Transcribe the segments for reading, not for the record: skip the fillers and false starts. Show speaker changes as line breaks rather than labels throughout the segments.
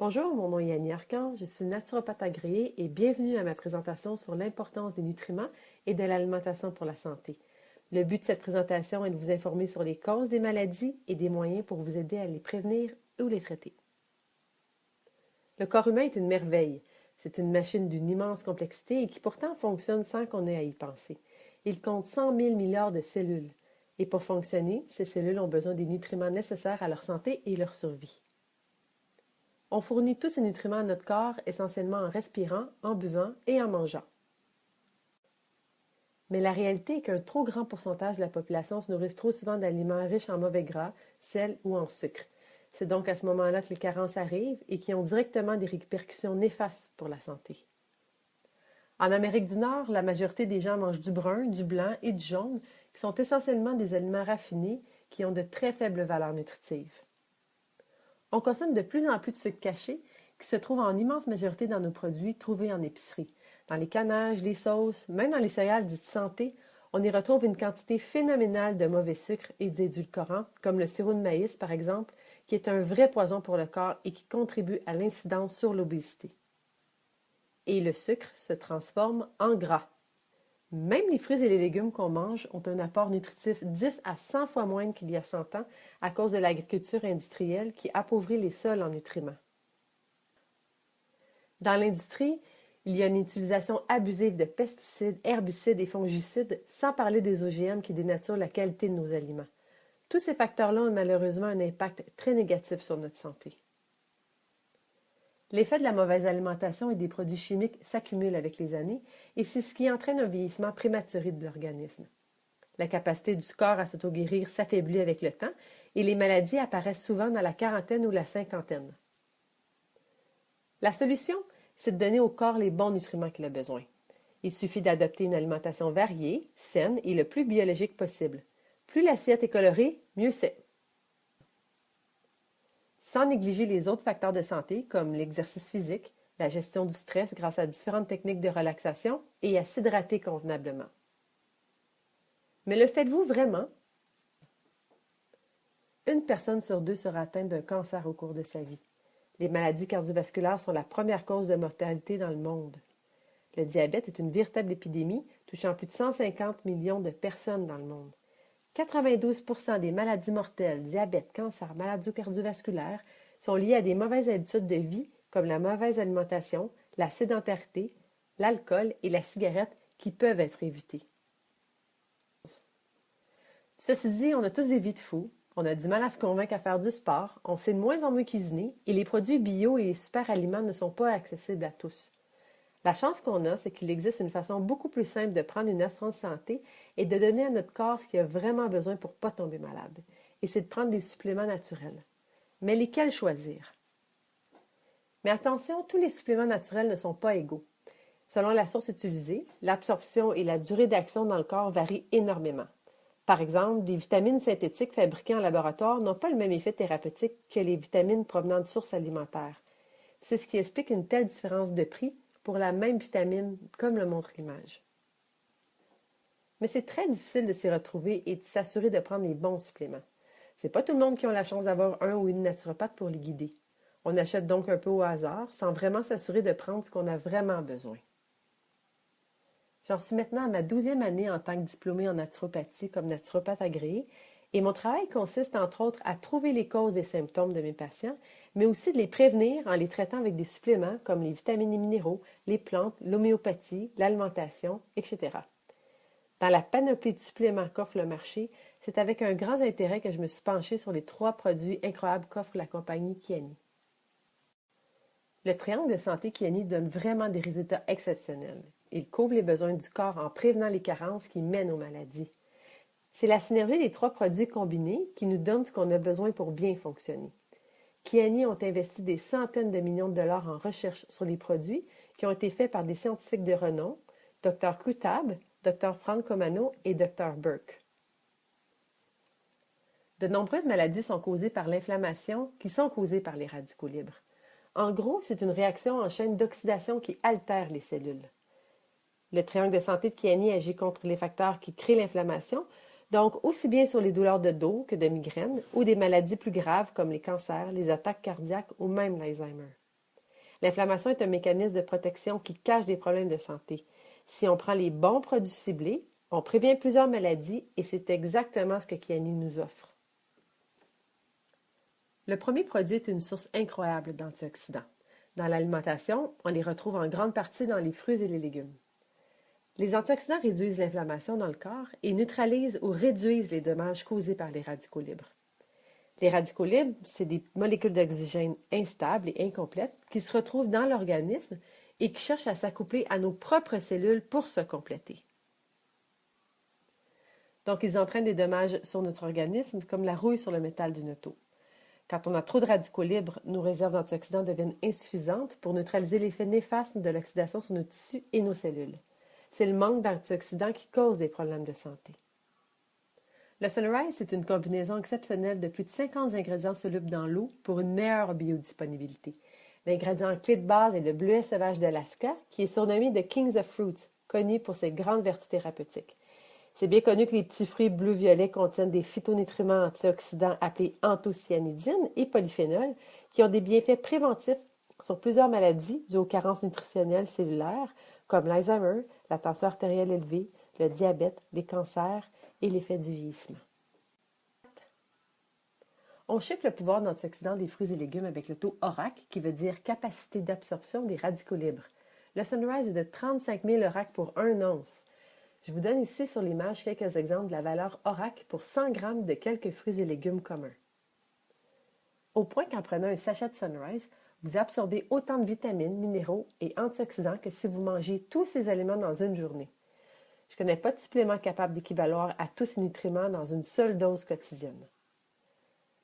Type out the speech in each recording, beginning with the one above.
Bonjour, mon nom est Annie Arcan, je suis naturopathe agréée et bienvenue à ma présentation sur l'importance des nutriments et de l'alimentation pour la santé. Le but de cette présentation est de vous informer sur les causes des maladies et des moyens pour vous aider à les prévenir ou les traiter. Le corps humain est une merveille. C'est une machine d'une immense complexité et qui pourtant fonctionne sans qu'on ait à y penser. Il compte 100 000 milliards de cellules. Et pour fonctionner, ces cellules ont besoin des nutriments nécessaires à leur santé et leur survie. On fournit tous ces nutriments à notre corps essentiellement en respirant, en buvant et en mangeant. Mais la réalité est qu'un trop grand pourcentage de la population se nourrit trop souvent d'aliments riches en mauvais gras, sel ou en sucre. C'est donc à ce moment-là que les carences arrivent et qui ont directement des répercussions néfastes pour la santé. En Amérique du Nord, la majorité des gens mangent du brun, du blanc et du jaune, qui sont essentiellement des aliments raffinés qui ont de très faibles valeurs nutritives. On consomme de plus en plus de sucre caché qui se trouve en immense majorité dans nos produits trouvés en épicerie. Dans les canages, les sauces, même dans les céréales dites santé, on y retrouve une quantité phénoménale de mauvais sucres et d'édulcorants, comme le sirop de maïs par exemple, qui est un vrai poison pour le corps et qui contribue à l'incidence sur l'obésité. Et le sucre se transforme en gras. Même les fruits et les légumes qu'on mange ont un apport nutritif 10 à 100 fois moindre qu'il y a 100 ans à cause de l'agriculture industrielle qui appauvrit les sols en nutriments. Dans l'industrie, il y a une utilisation abusive de pesticides, herbicides et fongicides, sans parler des OGM qui dénaturent la qualité de nos aliments. Tous ces facteurs-là ont malheureusement un impact très négatif sur notre santé. L'effet de la mauvaise alimentation et des produits chimiques s'accumule avec les années et c'est ce qui entraîne un vieillissement prématuré de l'organisme. La capacité du corps à s'auto-guérir s'affaiblit avec le temps et les maladies apparaissent souvent dans la quarantaine ou la cinquantaine. La solution, c'est de donner au corps les bons nutriments qu'il a besoin. Il suffit d'adopter une alimentation variée, saine et le plus biologique possible. Plus l'assiette est colorée, mieux c'est. Sans négliger les autres facteurs de santé comme l'exercice physique, la gestion du stress grâce à différentes techniques de relaxation et à s'hydrater convenablement. Mais le faites-vous vraiment? Une personne sur deux sera atteinte d'un cancer au cours de sa vie. Les maladies cardiovasculaires sont la première cause de mortalité dans le monde. Le diabète est une véritable épidémie touchant plus de 150 millions de personnes dans le monde. 92% des maladies mortelles, diabète, cancer, maladies cardiovasculaires, sont liées à des mauvaises habitudes de vie comme la mauvaise alimentation, la sédentarité, l'alcool et la cigarette qui peuvent être évitées. Ceci dit, on a tous des vies de fous, on a du mal à se convaincre à faire du sport, on sait de moins en moins cuisiner et les produits bio et les super aliments ne sont pas accessibles à tous. La chance qu'on a, c'est qu'il existe une façon beaucoup plus simple de prendre une assurance santé et de donner à notre corps ce qu'il a vraiment besoin pour ne pas tomber malade. Et c'est de prendre des suppléments naturels. Mais lesquels choisir? Mais attention, tous les suppléments naturels ne sont pas égaux. Selon la source utilisée, l'absorption et la durée d'action dans le corps varient énormément. Par exemple, des vitamines synthétiques fabriquées en laboratoire n'ont pas le même effet thérapeutique que les vitamines provenant de sources alimentaires. C'est ce qui explique une telle différence de prix pour la même vitamine, comme le montre l'image. Mais c'est très difficile de s'y retrouver et de s'assurer de prendre les bons suppléments. C'est pas tout le monde qui a la chance d'avoir un ou une naturopathe pour les guider. On achète donc un peu au hasard, sans vraiment s'assurer de prendre ce qu'on a vraiment besoin. J'en suis maintenant à ma 12e année en tant que diplômée en naturopathie comme naturopathe agréée et mon travail consiste entre autres à trouver les causes des symptômes de mes patients, mais aussi de les prévenir en les traitant avec des suppléments comme les vitamines et minéraux, les plantes, l'homéopathie, l'alimentation, etc. Dans la panoplie de suppléments qu'offre le marché, c'est avec un grand intérêt que je me suis penchée sur les 3 produits incroyables qu'offre la compagnie Kyani. Le triangle de santé Kyani donne vraiment des résultats exceptionnels. Il couvre les besoins du corps en prévenant les carences qui mènent aux maladies. C'est la synergie des 3 produits combinés qui nous donne ce qu'on a besoin pour bien fonctionner. Kyani ont investi des centaines de millions de dollars en recherche sur les produits qui ont été faits par des scientifiques de renom, Dr. Kutab, Dr. Frank Omano et Dr. Burke. De nombreuses maladies sont causées par l'inflammation qui sont causées par les radicaux libres. En gros, c'est une réaction en chaîne d'oxydation qui altère les cellules. Le triangle de santé de Kyani agit contre les facteurs qui créent l'inflammation, donc aussi bien sur les douleurs de dos que de migraines ou des maladies plus graves comme les cancers, les attaques cardiaques ou même l'Alzheimer. L'inflammation est un mécanisme de protection qui cache des problèmes de santé. Si on prend les bons produits ciblés, on prévient plusieurs maladies et c'est exactement ce que Kiani nous offre. Le premier produit est une source incroyable d'antioxydants. Dans l'alimentation, on les retrouve en grande partie dans les fruits et les légumes. Les antioxydants réduisent l'inflammation dans le corps et neutralisent ou réduisent les dommages causés par les radicaux libres. Les radicaux libres, c'est des molécules d'oxygène instables et incomplètes qui se retrouvent dans l'organisme et qui cherchent à s'accoupler à nos propres cellules pour se compléter. Donc, ils entraînent des dommages sur notre organisme, comme la rouille sur le métal d'une auto. Quand on a trop de radicaux libres, nos réserves d'antioxydants deviennent insuffisantes pour neutraliser l'effet néfaste de l'oxydation sur nos tissus et nos cellules. C'est le manque d'antioxydants qui cause des problèmes de santé. Le Sunrise, c'est une combinaison exceptionnelle de plus de 50 ingrédients solubles dans l'eau pour une meilleure biodisponibilité. L'ingrédient clé de base est le bleuet sauvage d'Alaska, qui est surnommé The Kings of Fruits, connu pour ses grandes vertus thérapeutiques. C'est bien connu que les petits fruits bleu-violet contiennent des phytonutriments antioxydants appelés anthocyanidines et polyphénols qui ont des bienfaits préventifs sur plusieurs maladies dues aux carences nutritionnelles cellulaires comme l'Alzheimer, la tension artérielle élevée, le diabète, les cancers et l'effet du vieillissement. On chiffre le pouvoir d'antioxydants des fruits et légumes avec le taux ORAC, qui veut dire capacité d'absorption des radicaux libres. Le Sunrise est de 35 000 ORAC pour 1 once. Je vous donne ici sur l'image quelques exemples de la valeur ORAC pour 100 grammes de quelques fruits et légumes communs. Au point qu'en prenant un sachet de Sunrise, vous absorbez autant de vitamines, minéraux et antioxydants que si vous mangez tous ces aliments dans une journée. Je ne connais pas de supplément capable d'équivaloir à tous ces nutriments dans une seule dose quotidienne.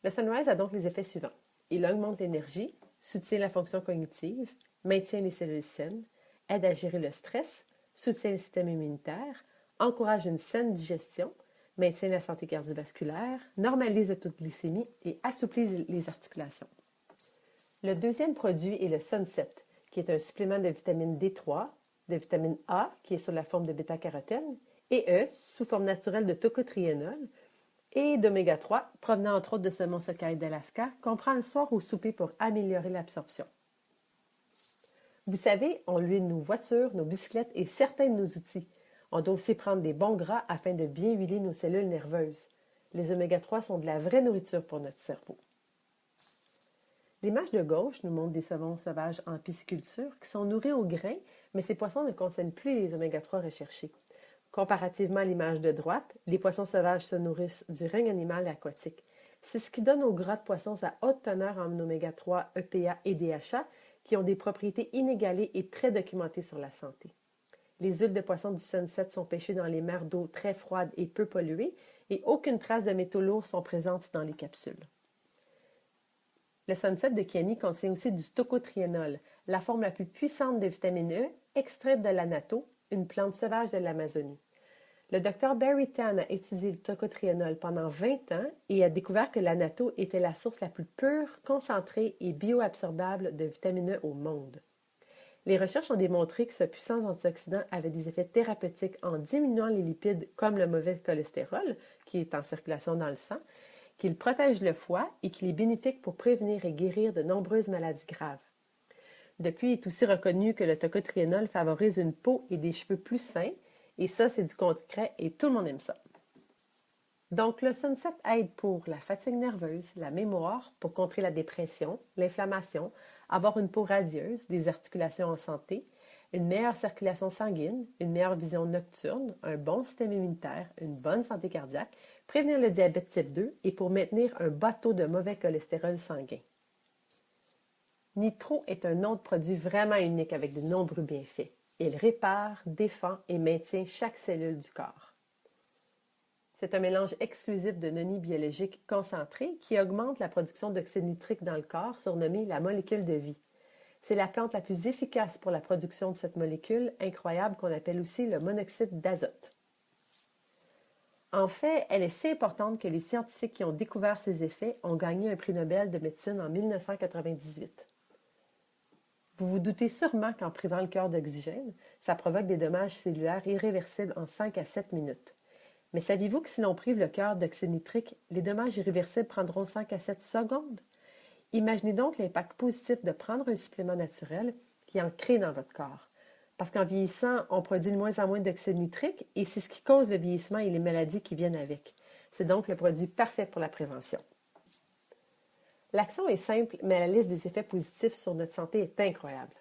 Le Sunrise a donc les effets suivants. Il augmente l'énergie, soutient la fonction cognitive, maintient les cellules saines, aide à gérer le stress, soutient le système immunitaire, encourage une saine digestion, maintient la santé cardiovasculaire, normalise le taux de glycémie et assouplit les articulations. Le deuxième produit est le Sunset, qui est un supplément de vitamine D3, de vitamine A, qui est sous la forme de bêta-carotène, et E, sous forme naturelle de tocotriénol, et d'oméga 3, provenant entre autres de saumon sockeye d'Alaska, qu'on prend le soir au souper pour améliorer l'absorption. Vous savez, on huile nos voitures, nos bicyclettes et certains de nos outils. On doit aussi prendre des bons gras afin de bien huiler nos cellules nerveuses. Les oméga 3 sont de la vraie nourriture pour notre cerveau. L'image de gauche nous montre des saumons sauvages en pisciculture qui sont nourris au grain, mais ces poissons ne contiennent plus les oméga 3 recherchés. Comparativement à l'image de droite, les poissons sauvages se nourrissent du règne animal et aquatique. C'est ce qui donne au gras de poisson sa haute teneur en oméga 3, EPA et DHA, qui ont des propriétés inégalées et très documentées sur la santé. Les huiles de poisson du Sunset sont pêchées dans les mers d'eau très froides et peu polluées, et aucune trace de métaux lourds sont présentes dans les capsules. Le Sunset de Kiani contient aussi du tocotriénol, la forme la plus puissante de vitamine E, extraite de l'annatto, une plante sauvage de l'Amazonie. Le Dr Barry Tan a étudié le tocotriénol pendant 20 ans et a découvert que l'annatto était la source la plus pure, concentrée et bioabsorbable de vitamine E au monde. Les recherches ont démontré que ce puissant antioxydant avait des effets thérapeutiques en diminuant les lipides comme le mauvais cholestérol, qui est en circulation dans le sang, qu'il protège le foie et qu'il est bénéfique pour prévenir et guérir de nombreuses maladies graves. Depuis, il est aussi reconnu que le tocotriénol favorise une peau et des cheveux plus sains, et ça, c'est du concret et tout le monde aime ça. Donc, le Sunset aide pour la fatigue nerveuse, la mémoire, pour contrer la dépression, l'inflammation, avoir une peau radieuse, des articulations en santé, une meilleure circulation sanguine, une meilleure vision nocturne, un bon système immunitaire, une bonne santé cardiaque, prévenir le diabète type 2 et pour maintenir un bas taux de mauvais cholestérol sanguin. Nitro est un autre produit vraiment unique avec de nombreux bienfaits. Il répare, défend et maintient chaque cellule du corps. C'est un mélange exclusif de noni biologiques concentrés qui augmente la production d'oxyde nitrique dans le corps, surnommée la molécule de vie. C'est la plante la plus efficace pour la production de cette molécule incroyable qu'on appelle aussi le monoxyde d'azote. En fait, elle est si importante que les scientifiques qui ont découvert ses effets ont gagné un prix Nobel de médecine en 1998. Vous vous doutez sûrement qu'en privant le cœur d'oxygène, ça provoque des dommages cellulaires irréversibles en 5 à 7 minutes. Mais saviez-vous que si l'on prive le cœur d'oxyde nitrique, les dommages irréversibles prendront 5 à 7 secondes? Imaginez donc l'impact positif de prendre un supplément naturel qui en crée dans votre corps. Parce qu'en vieillissant, on produit de moins en moins d'oxyde nitrique et c'est ce qui cause le vieillissement et les maladies qui viennent avec. C'est donc le produit parfait pour la prévention. L'action est simple, mais la liste des effets positifs sur notre santé est incroyable.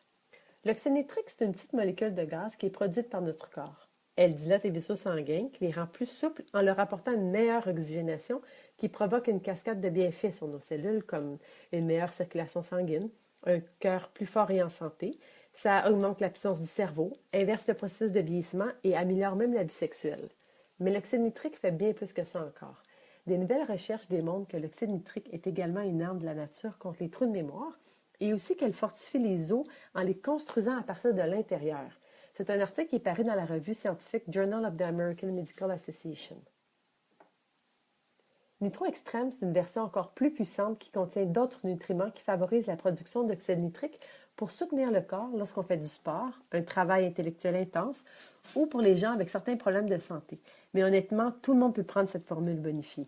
L'oxyde nitrique, c'est une petite molécule de gaz qui est produite par notre corps. Elle dilate les vaisseaux sanguins, qui les rend plus souples en leur apportant une meilleure oxygénation qui provoque une cascade de bienfaits sur nos cellules comme une meilleure circulation sanguine, un cœur plus fort et en santé. Ça augmente la puissance du cerveau, inverse le processus de vieillissement et améliore même la vie sexuelle. Mais l'oxyde nitrique fait bien plus que ça encore. Des nouvelles recherches démontrent que l'oxyde nitrique est également une arme de la nature contre les trous de mémoire et aussi qu'elle fortifie les os en les construisant à partir de l'intérieur. C'est un article qui est paru dans la revue scientifique Journal of the American Medical Association. Nitro Extreme, c'est une version encore plus puissante qui contient d'autres nutriments qui favorisent la production d'oxyde nitrique pour soutenir le corps lorsqu'on fait du sport, un travail intellectuel intense ou pour les gens avec certains problèmes de santé. Mais honnêtement, tout le monde peut prendre cette formule bonifiée.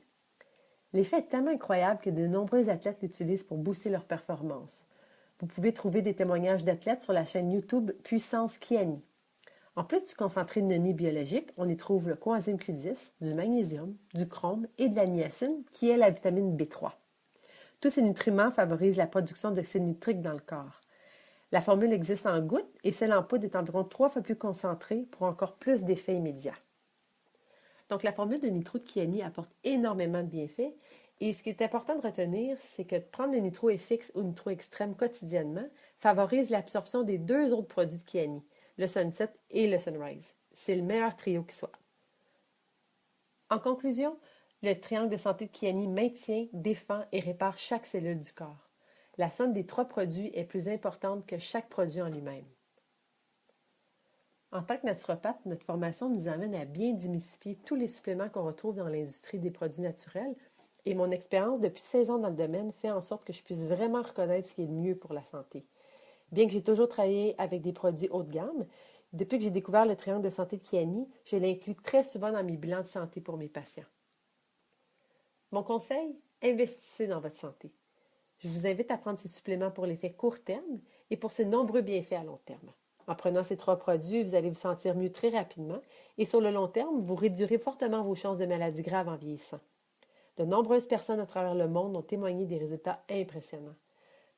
L'effet est tellement incroyable que de nombreux athlètes l'utilisent pour booster leur performance. Vous pouvez trouver des témoignages d'athlètes sur la chaîne YouTube Puissance Kiani. En plus du concentré de noni biologique, on y trouve le coenzyme Q10, du magnésium, du chrome et de la niacine, qui est la vitamine B3. Tous ces nutriments favorisent la production d'oxyde nitrique dans le corps. La formule existe en gouttes et celle en poudre est environ 3 fois plus concentrée pour encore plus d'effets immédiats. Donc la formule de nitro de Kiani apporte énormément de bienfaits et ce qui est important de retenir, c'est que prendre le nitro FX ou nitro extrême quotidiennement favorise l'absorption des deux autres produits de Kiani, le Sunset et le Sunrise. C'est le meilleur trio qui soit. En conclusion, le triangle de santé de Kiani maintient, défend et répare chaque cellule du corps. La somme des 3 produits est plus importante que chaque produit en lui-même. En tant que naturopathe, notre formation nous amène à bien démystifier tous les suppléments qu'on retrouve dans l'industrie des produits naturels et mon expérience depuis 16 ans dans le domaine fait en sorte que je puisse vraiment reconnaître ce qui est le mieux pour la santé. Bien que j'ai toujours travaillé avec des produits haut de gamme, depuis que j'ai découvert le triangle de santé de Kiani, je l'inclus très souvent dans mes bilans de santé pour mes patients. Mon conseil, investissez dans votre santé. Je vous invite à prendre ces suppléments pour l'effet court terme et pour ses nombreux bienfaits à long terme. En prenant ces 3 produits, vous allez vous sentir mieux très rapidement et sur le long terme, vous réduirez fortement vos chances de maladies graves en vieillissant. De nombreuses personnes à travers le monde ont témoigné des résultats impressionnants.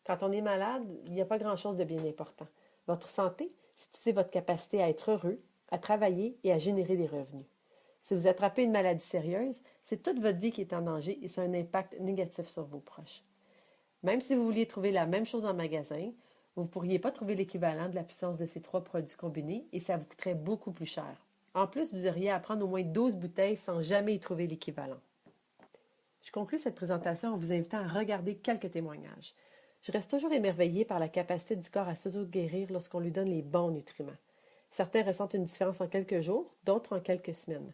Quand on est malade, il n'y a pas grand-chose de bien important. Votre santé, c'est aussi votre capacité à être heureux, à travailler et à générer des revenus. Si vous attrapez une maladie sérieuse, c'est toute votre vie qui est en danger et ça a un impact négatif sur vos proches. Même si vous vouliez trouver la même chose en magasin, vous ne pourriez pas trouver l'équivalent de la puissance de ces 3 produits combinés et ça vous coûterait beaucoup plus cher. En plus, vous auriez à prendre au moins 12 bouteilles sans jamais y trouver l'équivalent. Je conclus cette présentation en vous invitant à regarder quelques témoignages. Je reste toujours émerveillée par la capacité du corps à s'auto-guérir lorsqu'on lui donne les bons nutriments. Certains ressentent une différence en quelques jours, d'autres en quelques semaines.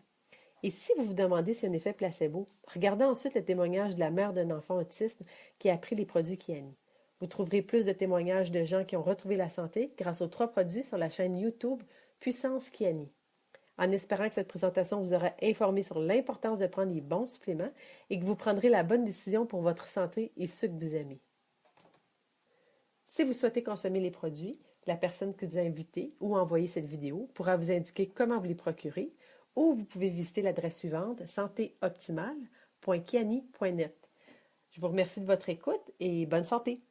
Et si vous vous demandez si un effet placebo, regardez ensuite le témoignage de la mère d'un enfant autiste qui a pris les produits Kiani. Vous trouverez plus de témoignages de gens qui ont retrouvé la santé grâce aux 3 produits sur la chaîne YouTube Puissance Kiani. En espérant que cette présentation vous aura informé sur l'importance de prendre les bons suppléments et que vous prendrez la bonne décision pour votre santé et ceux que vous aimez. Si vous souhaitez consommer les produits, la personne que vous a invité ou envoyé cette vidéo pourra vous indiquer comment vous les procurer ou vous pouvez visiter l'adresse suivante santéoptimale.kiani.net. Je vous remercie de votre écoute et bonne santé!